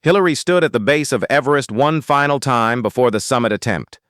Hillary stood at the base of Everest one final time before the summit attempt.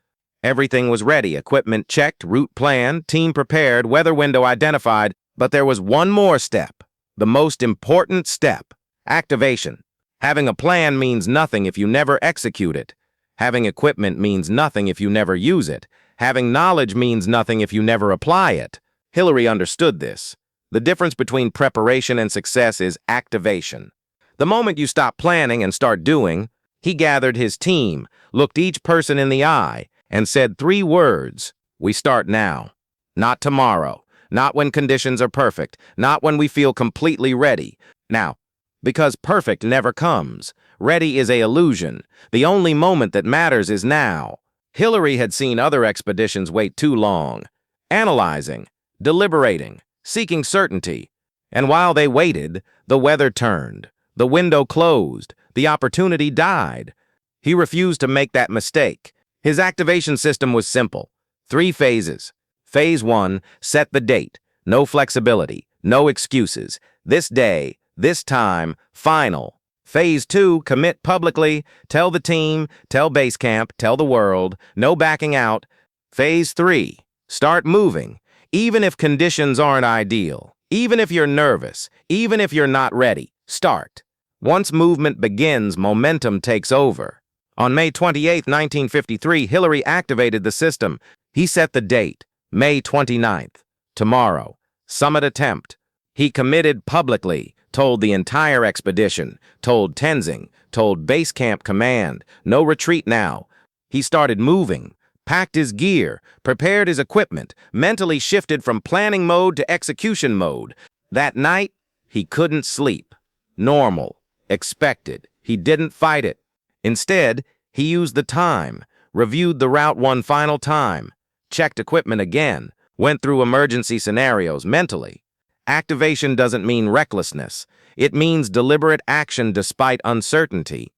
Everything was ready, equipment checked, route planned, team prepared, weather window identified, but there was one more step, the most important step: activation. Having a plan means nothing if you never execute it. Having equipment means nothing if you never use it. Having knowledge means nothing if you never apply it. Hillary understood this. The difference between preparation and success is activation. The moment you stop planning and start doing, he gathered his team, looked each person in the eye, and said 3 words: "We start now. Not tomorrow. Not when conditions are perfect. Not when we feel completely ready. Now." Because perfect never comes. Ready is an illusion. The only moment that matters is now. Hillary had seen other expeditions wait too long, analyzing, deliberating, seeking certainty. And while they waited, the weather turned, the window closed, the opportunity died. He refused to make that mistake. His activation system was simple. 3 phases. Phase 1, set the date. No flexibility, no excuses. This day, this time, final. Phase 2, commit publicly. Tell the team, tell base camp, tell the world. No backing out. Phase 3, start moving. Even if conditions aren't ideal, even if you're nervous, even if you're not ready, start. Once movement begins, momentum takes over. On May 28, 1953, Hillary activated the system. He set the date, May 29th, tomorrow, summit attempt. He committed publicly, told the entire expedition, told Tenzing, told base camp command, no retreat now. He started moving, packed his gear, prepared his equipment, mentally shifted from planning mode to execution mode. That night, he couldn't sleep. Normal, expected. He didn't fight it. Instead, he used the time, reviewed the route one final time, checked equipment again, went through emergency scenarios mentally. Activation doesn't mean recklessness. It means deliberate action despite uncertainty.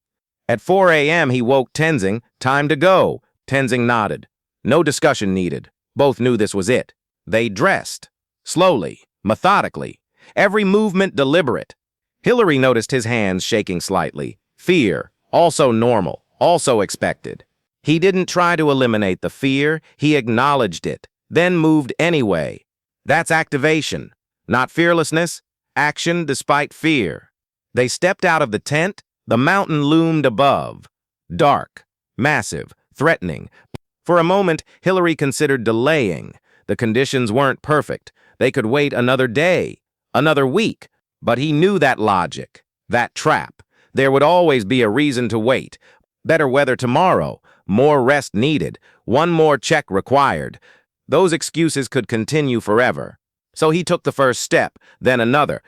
At 4 a.m., he woke Tenzing. Time to go. Tenzing nodded. No discussion needed. Both knew this was it. They dressed. Slowly, methodically. Every movement deliberate. Hillary noticed his hands shaking slightly. Fear, also normal, also expected. He didn't try to eliminate the fear. He acknowledged it, then moved anyway. That's activation. Not fearlessness, action despite fear. They stepped out of the tent. The mountain loomed above. Dark, massive, threatening. For a moment, Hillary considered delaying. The conditions weren't perfect. They could wait another day, another week. But he knew that logic, that trap. There would always be a reason to wait. Better weather tomorrow, more rest needed, one more check required. Those excuses could continue forever. So he took the first step, then another,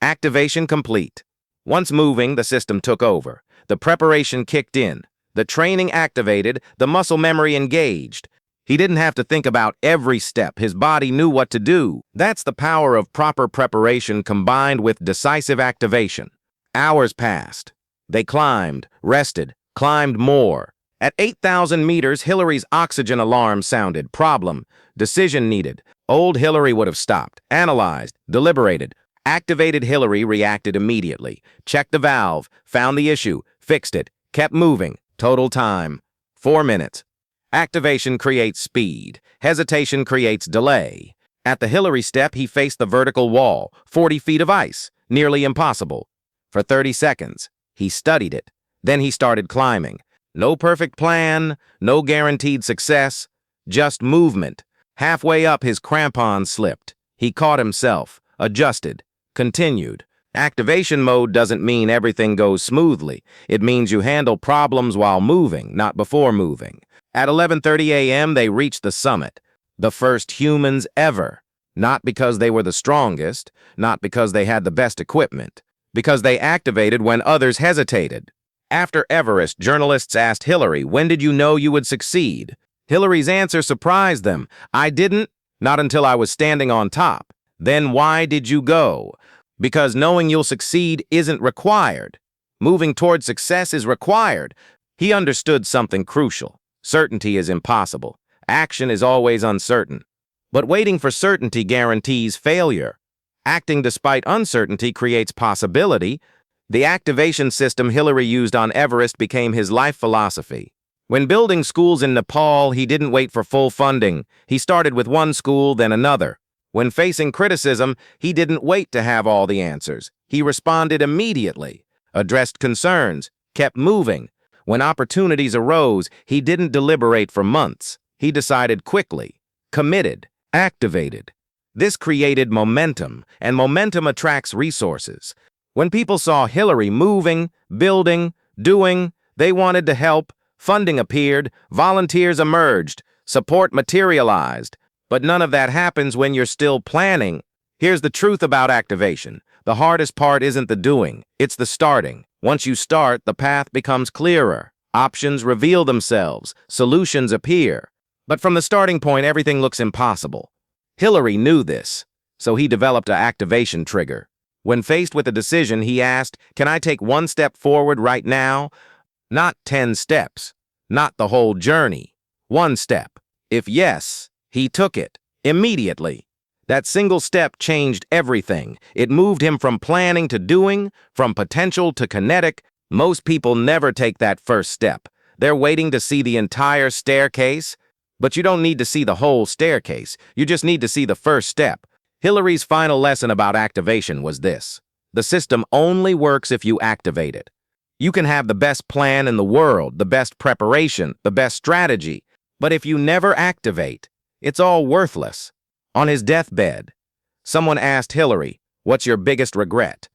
activation complete. Once moving, the system took over. The preparation kicked in. The training activated, the muscle memory engaged. He didn't have to think about every step. His body knew what to do. That's the power of proper preparation combined with decisive activation. Hours passed. They climbed, rested, climbed more. At 8,000 meters, Hillary's oxygen alarm sounded. Problem. Decision needed. Old Hillary would have stopped, analyzed, deliberated. Activated Hillary reacted immediately. Checked the valve, found the issue, fixed it, kept moving. Total time, 4 minutes. Activation creates speed. Hesitation creates delay. At the Hillary step, he faced the vertical wall, 40 feet of ice, nearly impossible. For 30 seconds, he studied it. Then he started climbing. No perfect plan, no guaranteed success, just movement. Halfway up, his crampons slipped. He caught himself, adjusted, continued. Activation mode doesn't mean everything goes smoothly. It means you handle problems while moving, not before moving. At 11:30 a.m., they reached the summit, the first humans ever. Not because they were the strongest, not because they had the best equipment, because they activated when others hesitated. After Everest, journalists asked Hillary, "When did you know you would succeed?" Hillary's answer surprised them. "I didn't, not until I was standing on top." Then why did you go? Because knowing you'll succeed isn't required. Moving toward success is required. He understood something crucial. Certainty is impossible. Action is always uncertain. But waiting for certainty guarantees failure. Acting despite uncertainty creates possibility. The activation system Hillary used on Everest became his life philosophy. When building schools in Nepal, he didn't wait for full funding. He started with one school, then another. When facing criticism, he didn't wait to have all the answers. He responded immediately, addressed concerns, kept moving. When opportunities arose, he didn't deliberate for months. He decided quickly, committed, activated. This created momentum, and momentum attracts resources. When people saw Hillary moving, building, doing, they wanted to help. Funding appeared, volunteers emerged, support materialized. But none of that happens when you're still planning. Here's the truth about activation. The hardest part isn't the doing, it's the starting. Once you start, the path becomes clearer. Options reveal themselves, solutions appear. But from the starting point, everything looks impossible. Hillary knew this, so he developed an activation trigger. When faced with a decision, he asked, "Can I take one step forward right now?" Not 10 steps, not the whole journey. One step. If yes, he took it immediately. That single step changed everything. It moved him from planning to doing, from potential to kinetic. Most people never take that first step. They're waiting to see the entire staircase. But you don't need to see the whole staircase. You just need to see the first step. Hillary's final lesson about activation was this: the system only works if you activate it. You can have the best plan in the world, the best preparation, the best strategy, but if you never activate, it's all worthless. On his deathbed, someone asked Hillary, "What's your biggest regret?"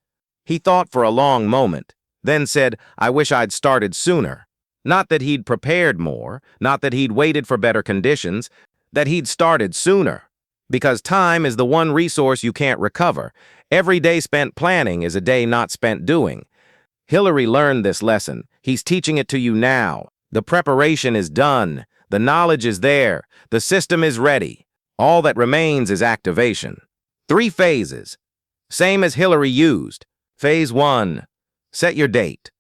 He thought for a long moment, then said, "I wish I'd started sooner." Not that he'd prepared more, not that he'd waited for better conditions, that he'd started sooner. Because time is the one resource you can't recover. Every day spent planning is a day not spent doing. Hillary learned this lesson. He's teaching it to you now. The preparation is done. The knowledge is there. The system is ready. All that remains is activation. 3 phases. Same as Hillary used. Phase 1. Set your date.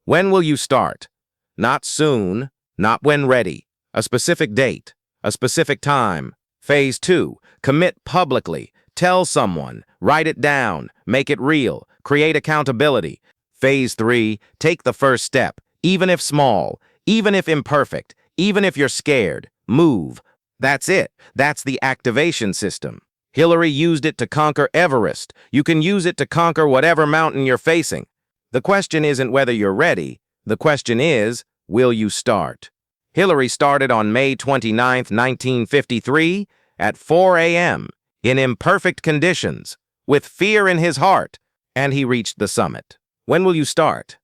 When will you start? Not soon, not when ready. A specific date. A specific time. Phase 2. Commit publicly. Tell someone. Write it down. Make it real. Create accountability. Phase 3, take the first step, even if small, even if imperfect, even if you're scared. Move. That's it. That's the activation system. Hillary used it to conquer Everest. You can use it to conquer whatever mountain you're facing. The question isn't whether you're ready. The question is, will you start? Hillary started on May 29, 1953, at 4 a.m., in imperfect conditions, with fear in his heart, and he reached the summit. When will you start?